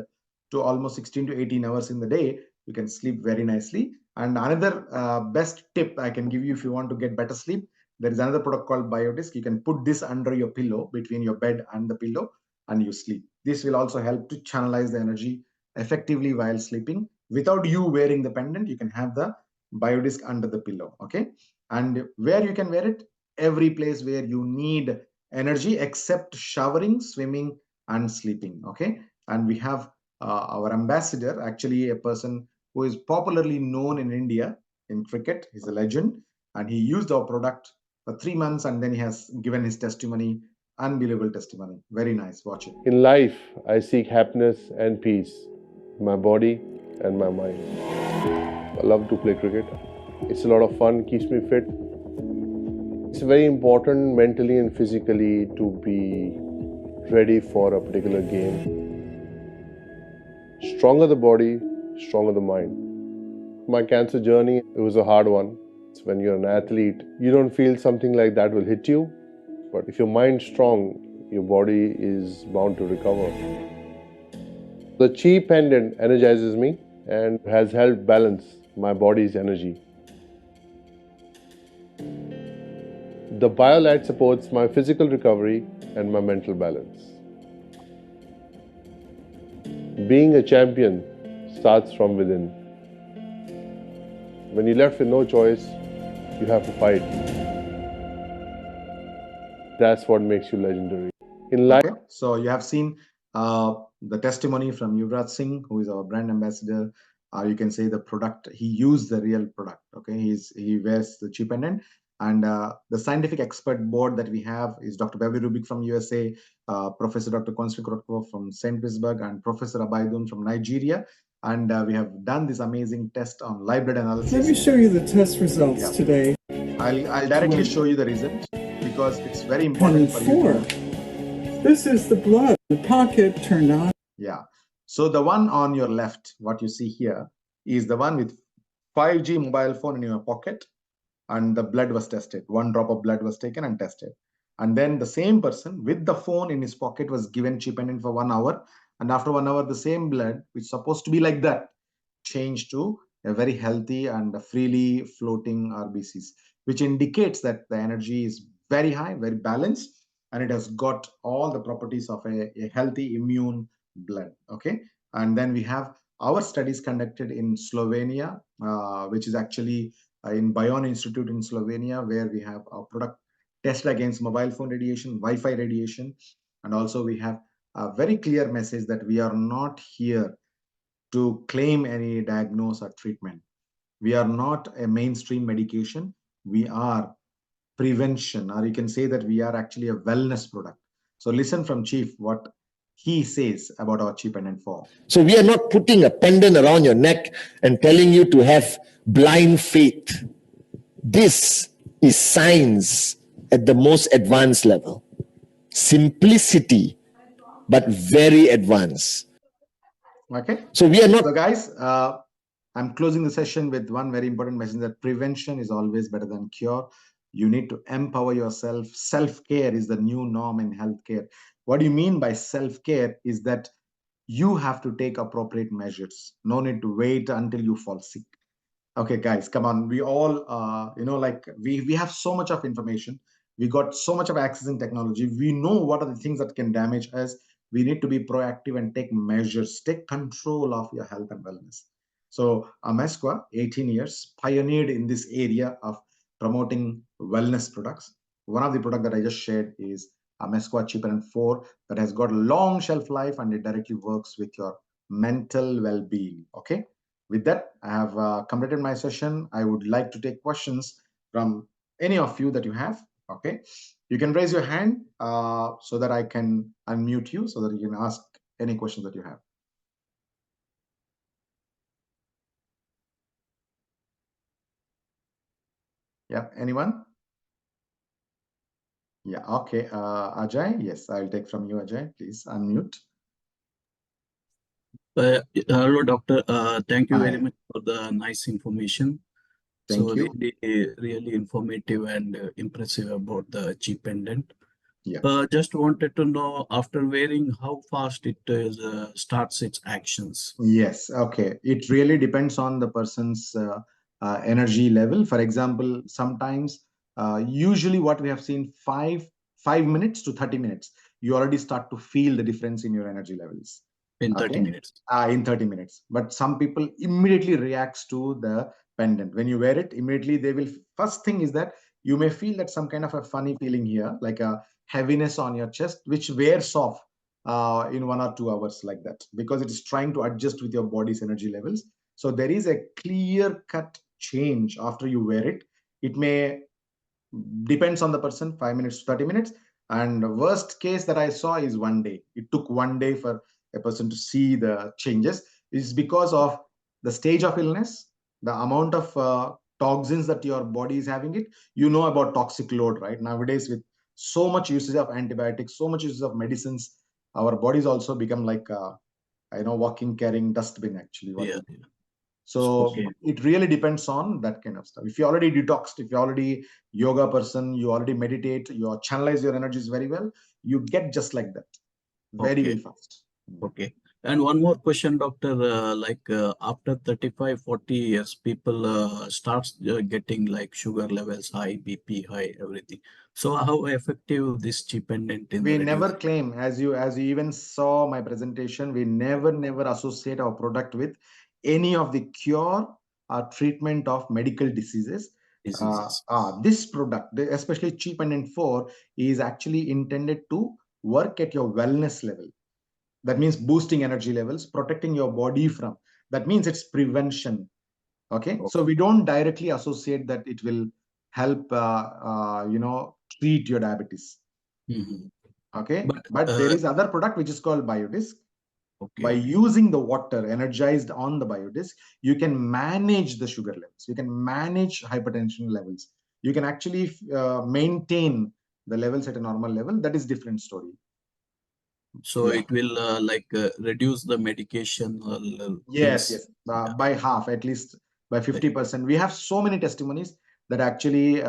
[SPEAKER 1] to almost 16 to 18 hours in the day. You can sleep very nicely. And another best tip I can give you, if you want to get better sleep, there is another product called Biodisc. You can put this under your pillow, between your bed and the pillow, and you sleep. This will also help to channelize the energy effectively while sleeping. Without you wearing the pendant, you can have the Biodisc under the pillow. Okay. And where you can wear it? Every place where you need energy except showering, swimming, and sleeping. Okay. And we have our ambassador, actually a person who is popularly known in India in cricket. He's a legend, and he used our product for 3 months, and then he has given his testimony. Unbelievable testimony. Very nice. Watch it.
[SPEAKER 2] In life, I seek happiness and peace, my body and my mind. I love to play cricket. It's a lot of fun, keeps me fit. It's very important mentally and physically to be ready for a particular game. Stronger the body, stronger the mind. My cancer journey, it was a hard one. It's when you're an athlete, you don't feel something like that will hit you. But if your mind's strong, your body is bound to recover. The chi pendant energizes me and has helped balance my body's energy. The BioLight supports my physical recovery and my mental balance. Being a champion starts from within. When you're left with no choice, you have to fight. That's what makes you legendary. In life,
[SPEAKER 1] Okay, so you have seen the testimony from Yuvraj Singh, who is our brand ambassador. You can say the product, he used the real product. Okay, he wears the cheap pendant. And the scientific expert board that we have is Dr. Beverly Rubik from USA, Professor Dr. Konsti Krotko from St. Petersburg, and Professor Abaidun from Nigeria. And we have done this amazing test on live blood analysis.
[SPEAKER 3] Let me show you the test results today.
[SPEAKER 1] I'll directly show you the result because it's very important for you to.
[SPEAKER 3] This is the blood. The pocket turned on.
[SPEAKER 1] Yeah. So the one on your left, what you see here, is the one with 5G mobile phone in your pocket, and the blood was tested. One drop of blood was taken and tested. And then the same person with the phone in his pocket was given chip pendant for 1 hour. And after 1 hour, the same blood, which is supposed to be like that, changed to a very healthy and freely floating RBCs, which indicates that the energy is very high, very balanced, and it has got all the properties of a healthy immune blood. Okay. And then we have our studies conducted in Slovenia, which is actually in Bion Institute in Slovenia, where we have our product test against mobile phone radiation, Wi-Fi radiation, and also we have a very clear message that we are not here to claim any diagnosis or treatment. We are not a mainstream medication. We are prevention, or you can say that we are actually a wellness product. So listen from Chief what he says about our Chi Pendant 4.
[SPEAKER 4] So we are not putting a pendant around your neck and telling you to have blind faith. This is science at the most advanced level. Simplicity, but very advanced.
[SPEAKER 1] Okay.
[SPEAKER 4] So we are not.
[SPEAKER 1] So guys, I'm closing the session with one very important message, that prevention is always better than cure. You need to empower yourself. Self-care is the new norm in healthcare. What do you mean by self-care is that you have to take appropriate measures. No need to wait until you fall sick. Okay, guys, come on. We all, like we have so much of information. We got so much of access in technology. We know what are the things that can damage us. We need to be proactive and take measures, take control of your health and wellness. So Amesqua, 18 years, pioneered in this area of promoting wellness products. One of the products that I just shared is Amesqua Cheaper and 4, that has got long shelf life, and it directly works with your mental well-being. Okay. With that, I have completed my session. I would like to take questions from any of you that you have. Okay. You can raise your hand so that I can unmute you so that you can ask any questions that you have. Yeah, anyone? Yeah, okay. Ajay, yes, I'll take from you, Ajay. Please unmute.
[SPEAKER 5] Hello, doctor. Thank you very
[SPEAKER 1] Hi,
[SPEAKER 5] much for the nice information.
[SPEAKER 1] thank
[SPEAKER 5] So
[SPEAKER 1] you.
[SPEAKER 5] really informative and impressive about the cheap pendant.
[SPEAKER 1] Yeah.
[SPEAKER 5] Just wanted to know, after wearing, how fast it starts its actions.
[SPEAKER 1] Yes, okay. It really depends on the person's energy level. For example, sometimes, usually what we have seen, 5 minutes to 30 minutes, you already start to feel the difference in your energy levels.
[SPEAKER 5] In 30
[SPEAKER 1] Okay,
[SPEAKER 5] minutes.
[SPEAKER 1] in 30 minutes. But some people immediately reacts to the pendant. When you wear it, immediately they will. First thing is that you may feel that some kind of a funny feeling here, like a heaviness on your chest, which wears off in 1 or 2 hours, like that, because it is trying to adjust with your body's energy levels. So there is a clear cut change after you wear it. It may depends on the person, 5 minutes to 30 minutes. And the worst case that I saw is 1 day. It took 1 day for a person to see the changes. Is because of the stage of illness, the amount of toxins that your body is having it. You know about toxic load, right? Nowadays, with so much usage of antibiotics, so much usage of medicines, our bodies also become like walking carrying dustbin, actually, what
[SPEAKER 5] Yeah.
[SPEAKER 1] we. So
[SPEAKER 5] Okay.
[SPEAKER 1] it really depends on that kind of stuff. If you already detoxed, if you're already yoga person, you already meditate, you channelize your energies very well, you get just like that, very,
[SPEAKER 5] Okay.
[SPEAKER 1] very fast.
[SPEAKER 5] Okay. And one more question, doctor. After 35, 40 years, people starts getting like sugar levels high, BP high, everything. So how effective this cheap pendant in
[SPEAKER 1] We never
[SPEAKER 5] reducing?
[SPEAKER 1] claim, as you even saw my presentation, we never associate our product with any of the cure or treatment of medical diseases.
[SPEAKER 5] Diseases?
[SPEAKER 1] This product, especially cheap and 4, is actually intended to work at your wellness level. That means boosting energy levels, protecting your body from. That means it's prevention. Okay, so we don't directly associate that it will help treat your diabetes.
[SPEAKER 5] Mhm.
[SPEAKER 1] Okay,
[SPEAKER 5] But
[SPEAKER 1] but there is other product which is called biodisc. By
[SPEAKER 5] okay,
[SPEAKER 1] using the water energized on the biodisc, you can manage the sugar levels, you can manage hypertension levels, you can actually maintain the levels at a normal level. That is different story.
[SPEAKER 5] so
[SPEAKER 1] Yeah.
[SPEAKER 5] it will reduce the medication
[SPEAKER 1] Yes,
[SPEAKER 5] things.
[SPEAKER 1] yes, by half, at least by
[SPEAKER 5] Like,
[SPEAKER 1] 50%. We have so many testimonies that actually,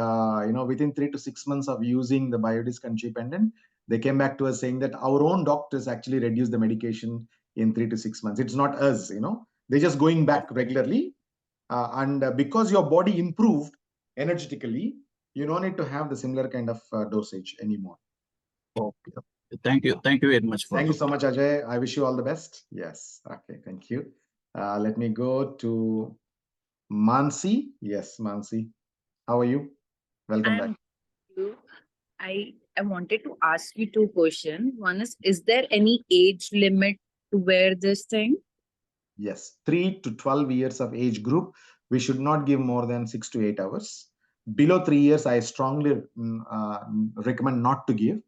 [SPEAKER 1] within 3 to 6 months of using the biodisc and G pendant, they came back to us saying that our own doctors actually reduced the medication in 3 to 6 months. It's not us, they're just going back regularly. And because your body improved energetically, you don't need to have the similar kind of dosage anymore.
[SPEAKER 5] okay. Thank you very much for
[SPEAKER 1] Thank you so
[SPEAKER 5] doctor.
[SPEAKER 1] much, Ajay. I wish you all the best. Yes. Okay. Thank you. Let me go to Mansi. Yes, Mansi. How are you? Welcome back.
[SPEAKER 6] I'm you. I wanted to ask you two questions. One is there any age limit to wear this thing?
[SPEAKER 1] Yes, 3 to 12 years of age group, we should not give more than 6 to 8 hours. Below 3 years, I strongly recommend not to give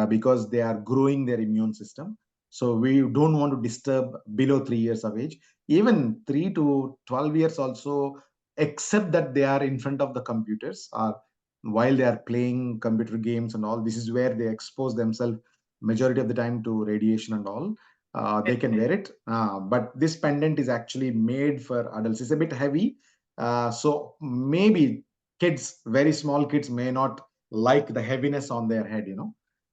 [SPEAKER 1] because they are growing their immune system. So we don't want to disturb below 3 years of age. Even 3 to 12 years also, except that they are in front of the computers or while they are playing computer games and all, this is where they expose themselves majority of the time to radiation and all. They can wear it. But this pendant is actually made for adults. It's a bit heavy. So maybe kids, very small kids, may not like the heaviness on their head,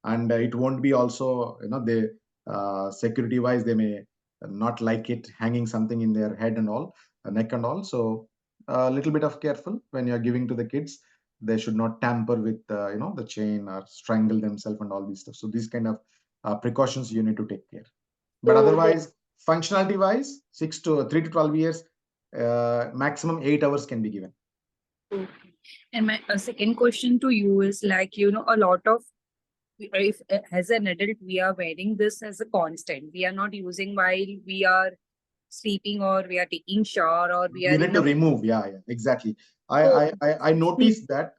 [SPEAKER 1] and it won't be also, they security wise, they may not like it hanging something in their head and all, neck and all. So a little bit of careful when you're giving to the kids. They should not tamper with, the chain or strangle themselves and all these stuff. So these kind of precautions you need to take care. But otherwise, functionality wise, 3 to 12 years, maximum 8 hours can be given.
[SPEAKER 6] Okay. And my second question to you is like, a lot of, if as an adult, we are wearing this as a constant. We are not using while we are sleeping or we are taking shower or we are
[SPEAKER 1] You need
[SPEAKER 6] in
[SPEAKER 1] to
[SPEAKER 6] the
[SPEAKER 1] remove. Yeah, yeah, exactly. I
[SPEAKER 6] so
[SPEAKER 1] I I, I
[SPEAKER 6] sleep
[SPEAKER 1] noticed that.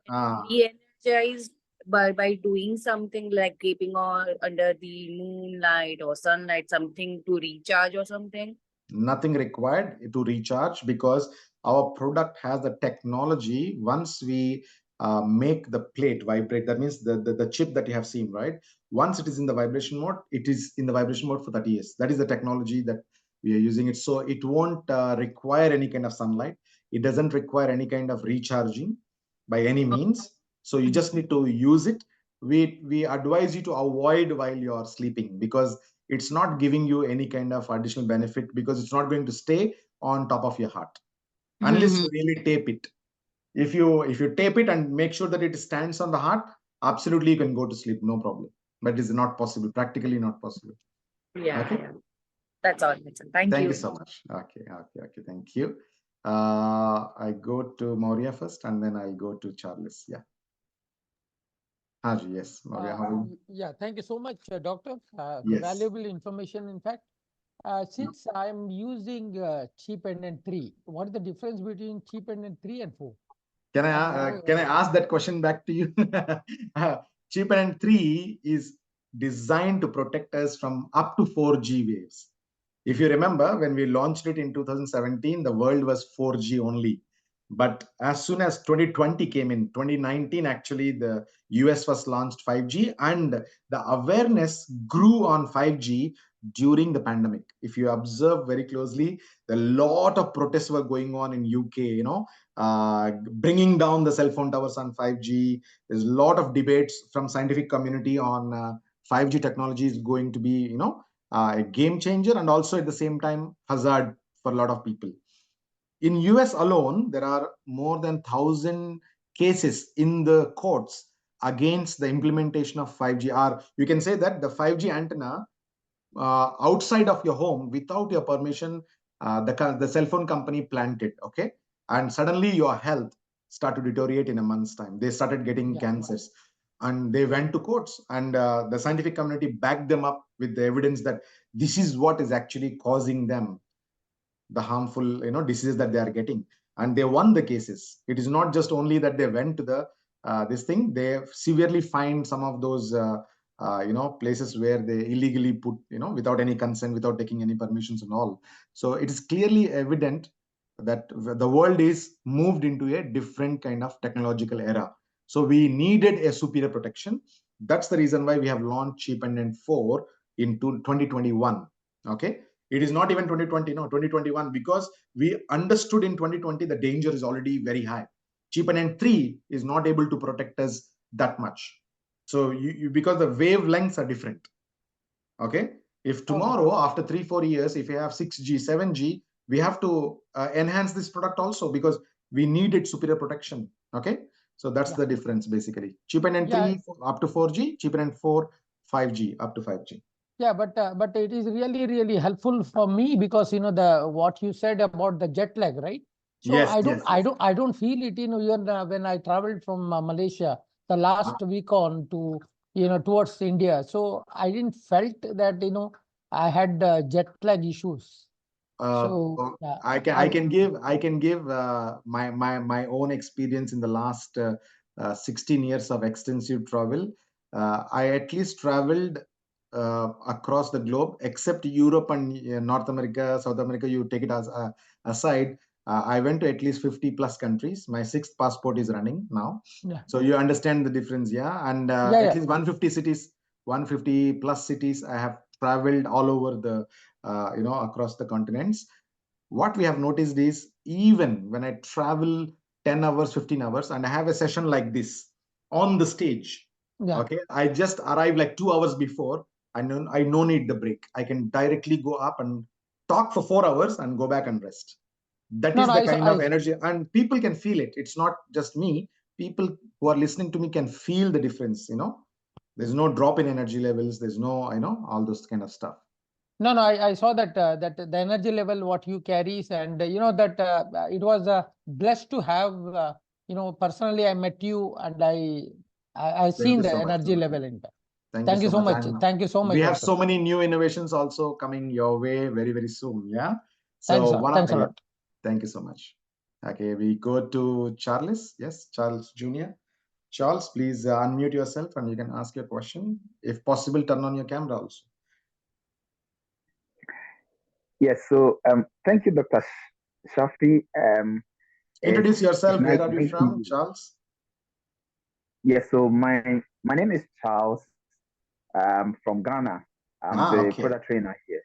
[SPEAKER 6] re-energized by doing something like keeping on under the moonlight or sunlight, something to recharge or something.
[SPEAKER 1] Nothing required to recharge because our product has the technology. Once we make the plate vibrate, that means the chip that you have seen, right? Once it is in the vibration mode, it is in the vibration mode for 30 years. That is the technology that we are using it. So it won't require any kind of sunlight. It doesn't require any kind of recharging by any means. So you just need to use it. We advise you to avoid while you are sleeping because it's not giving you any kind of additional benefit because it's not going to stay on top of your heart unless you really tape it. If you tape it and make sure that it stands on the heart, absolutely you can go to sleep, no problem. But it's not possible, practically not possible.
[SPEAKER 6] Yeah,
[SPEAKER 1] Okay.
[SPEAKER 6] yeah. That's all. Thank
[SPEAKER 1] Thank
[SPEAKER 6] you.
[SPEAKER 1] you so much. Okay. Thank you. I go to Maurya first, and then I'll go to Charles. Yeah. Haji, yes. Maurya, how are you?
[SPEAKER 7] Yeah, thank you so much, doctor.
[SPEAKER 1] Yes.
[SPEAKER 7] Valuable information, in fact. Since I'm using cheap pendant 3, what is the difference between cheap pendant 3 and 4?
[SPEAKER 1] Can I ask that question back to you? Chip and 3 is designed to protect us from up to 4G waves. If you remember, when we launched it in 2017, the world was 4G only. But as soon as 2020 came in, 2019, actually, the US was launched 5G, and the awareness grew on 5G during the pandemic. If you observe very closely, a lot of protests were going on in UK, bringing down the cell phone towers on 5G. There's a lot of debates from scientific community on 5G technology is going to be, a game changer and also at the same time hazard for a lot of people. In US alone, there are more than 1,000 cases in the courts against the implementation of 5G. Or you can say that the 5G antenna outside of your home without your permission, the cell phone company planted, okay, and suddenly your health started to deteriorate in a month's time. They started getting cancers, and they went to courts, and the scientific community backed them up with the evidence that this is what is actually causing them the harmful diseases that they are getting, and they won the cases. It is not just only that they went to the this thing, they severely fined some of those places where they illegally put, without any consent, without taking any permissions and all. So it is clearly evident that the world is moved into a different kind of technological era. So we needed a superior protection. That's the reason why we have launched cheap and 4 in 2021. Okay, it is not even 2020, no, 2021, because we understood in 2020 the danger is already very high. Cheap and 3 is not able to protect us that much. So because the wavelengths are different. Okay, if tomorrow after 3-4 years, if you have 6G 7G, we have to enhance this product also because we needed superior protection. Okay, so that's the difference basically. Cheap and 3 up to 4G, cheap and 4 5G up to 5G.
[SPEAKER 7] Yeah, but it is really, really helpful for me because the what you said about the jet lag, right? So
[SPEAKER 1] Yes,
[SPEAKER 7] I don't feel it, even when I traveled from Malaysia. the last week on to, towards India. So I didn't felt that, I had jet lag issues. So
[SPEAKER 1] I can give my own experience in the last 16 years of extensive travel. I at least traveled across the globe, except Europe and North America, South America. You take it as aside. I went to at least 50 plus countries. My sixth passport is running now, so you understand the difference, yeah. And at least 150 cities, 150 plus cities. I have traveled all over the across the continents. What we have noticed is, even when I travel 10 hours, 15 hours, and I have a session like this on the stage, okay, I just arrive like 2 hours before. I no need the break. I can directly go up and talk for 4 hours and go back and rest. That is the kind of energy, and people can feel it. It's not just me. People who are listening to me can feel the difference. There's no drop in energy levels. There's no, all those kind of stuff.
[SPEAKER 7] No, I saw that that the energy level what you carries, and that it was blessed to have. Personally, I met you, and I seen the energy level in that. Thank you so much. Thank you so much.
[SPEAKER 1] We have so many new innovations also coming your way very, very soon. Yeah.
[SPEAKER 7] Thanks a lot.
[SPEAKER 1] Thank you so much. Okay, we go to Charles. Yes, Charles Jr. Charles, please unmute yourself and you can ask your question. If possible, turn on your camera also.
[SPEAKER 8] Yes, so thank you, Dr. Shafi.
[SPEAKER 1] Introduce yourself. Where are you from, Charles?
[SPEAKER 8] Yes, so my name is Charles. From Ghana. I'm the product trainer here.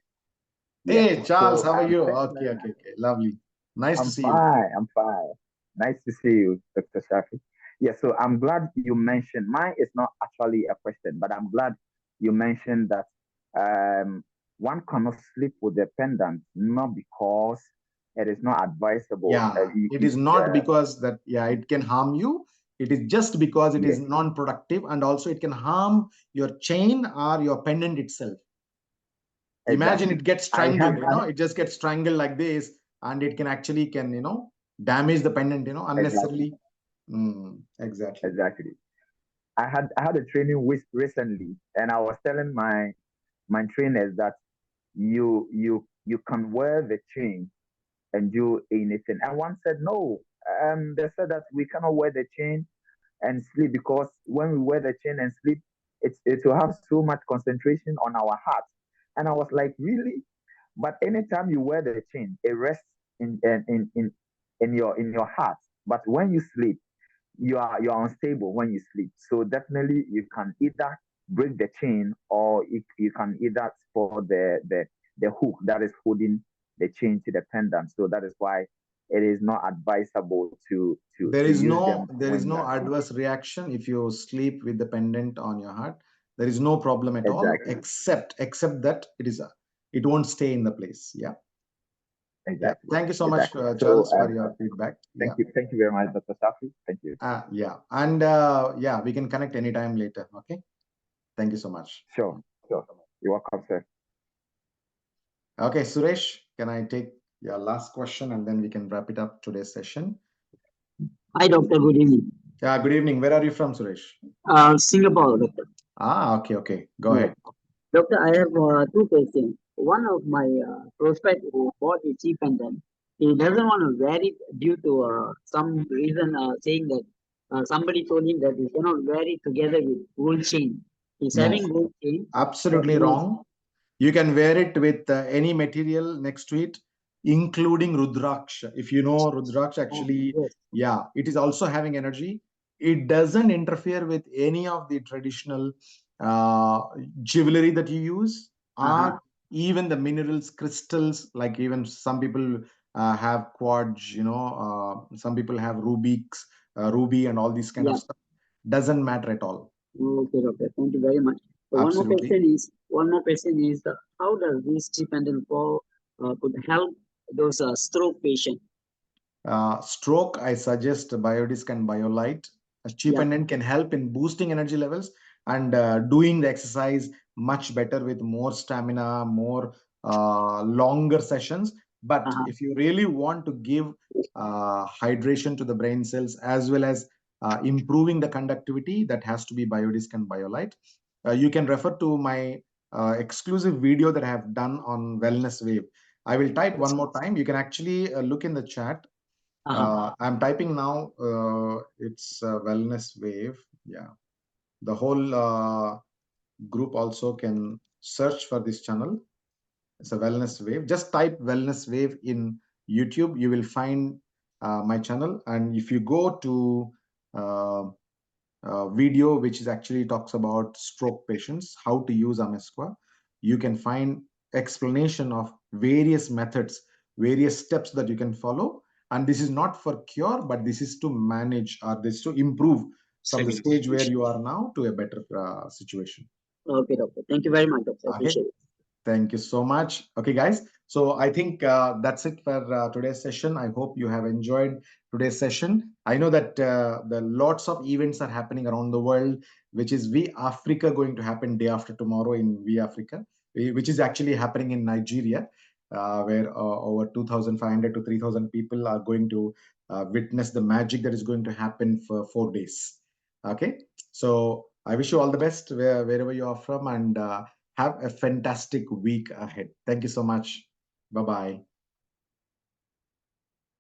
[SPEAKER 1] Hey, yes, Charles, how are you? Okay, lovely. Nice to see you.
[SPEAKER 8] I'm fine. Nice to see you, Dr. Shafi. Yeah, so I'm glad you mentioned, mine is not actually a question, but I'm glad you mentioned that one cannot sleep with a pendant, not because it is not advisable.
[SPEAKER 1] Yeah, it is not because that, it can harm you. It is just because it is non-productive, and also it can harm your chain or your pendant itself. Imagine it gets strangled, it just gets strangled like this, and it can actually damage the pendant, unnecessarily.
[SPEAKER 8] Exactly. I had a training recently, and I was telling my trainers that you can wear the chain and do anything. And one said no. They said that we cannot wear the chain and sleep, because when we wear the chain and sleep, it will have so much concentration on our heart. And I was like, really? But anytime you wear the chain, it rests in your heart. But when you sleep, you are unstable when you sleep. So definitely you can either break the chain, or you can either spoil the hook that is holding the chain to the pendant. So that is why it is not advisable to
[SPEAKER 1] use them. There is no adverse reaction if you sleep with the pendant on your heart. There is no problem at all, except that it won't stay in the place. Yeah.
[SPEAKER 8] Exactly.
[SPEAKER 1] Thank you so much, Charles, for your feedback.
[SPEAKER 8] Thank you very much, Dr. Shafi. Thank you.
[SPEAKER 1] And we can connect anytime later. Okay. Thank you so much.
[SPEAKER 8] Sure. You're welcome, sir.
[SPEAKER 1] Okay, Suresh, can I take your last question and then we can wrap it up today's session?
[SPEAKER 9] Hi, Doctor. Good evening.
[SPEAKER 1] Yeah, good evening. Where are you from, Suresh?
[SPEAKER 9] Singapore, Doctor.
[SPEAKER 1] Okay. Go ahead.
[SPEAKER 9] Doctor, I have two questions. One of my prospect who bought a cheap pendant, he doesn't want to wear it due to some reason, saying that somebody told him that he cannot wear it together with gold chain. He's having gold chain.
[SPEAKER 1] Absolutely wrong. You can wear it with any material next to it, including Rudraksha. If you know Rudraksha, actually, it is also having energy. It doesn't interfere with any of the traditional jewelry that you use, or even the minerals, crystals, like even some people have quartz, some people have ruby and all these kind of stuff. Doesn't matter at all.
[SPEAKER 9] Okay, Doctor. Thank you very much. So one more question is how does this cheap pendant could help those stroke patients?
[SPEAKER 1] Stroke, I suggest BioDisc and BioLight. A cheap pendant can help in boosting energy levels and doing the exercise much better with more stamina, more longer sessions. But if you really want to give hydration to the brain cells, as well as improving the conductivity, that has to be biodisc and biolight. You can refer to my exclusive video that I have done on wellness wave. I will type one more time. You can actually look in the chat. I'm typing now. It's wellness wave. Yeah, the whole group also can search for this channel. It's a wellness wave. Just type wellness wave in YouTube. You will find my channel. And if you go to uh, video which is actually talks about stroke patients, how to use Amesqua, you can find explanation of various methods, various steps that you can follow. And this is not for cure, but this is to manage, or this to improve from the stage where you are now to a better situation.
[SPEAKER 9] Okay, doctor. Thank you very much, doctor.
[SPEAKER 1] Okay.
[SPEAKER 9] Appreciate it.
[SPEAKER 1] Thank you so much. Okay, guys. So I think that's it for today's session. I hope you have enjoyed today's session. I know that the lots of events are happening around the world, which is We Africa going to happen day after tomorrow in We Africa, which is actually happening in Nigeria, where over 2,500 to 3,000 people are going to witness the magic that is going to happen for 4 days. Okay. So I wish you all the best wherever you are from, and have a fantastic week ahead. Thank you so much. Bye-bye.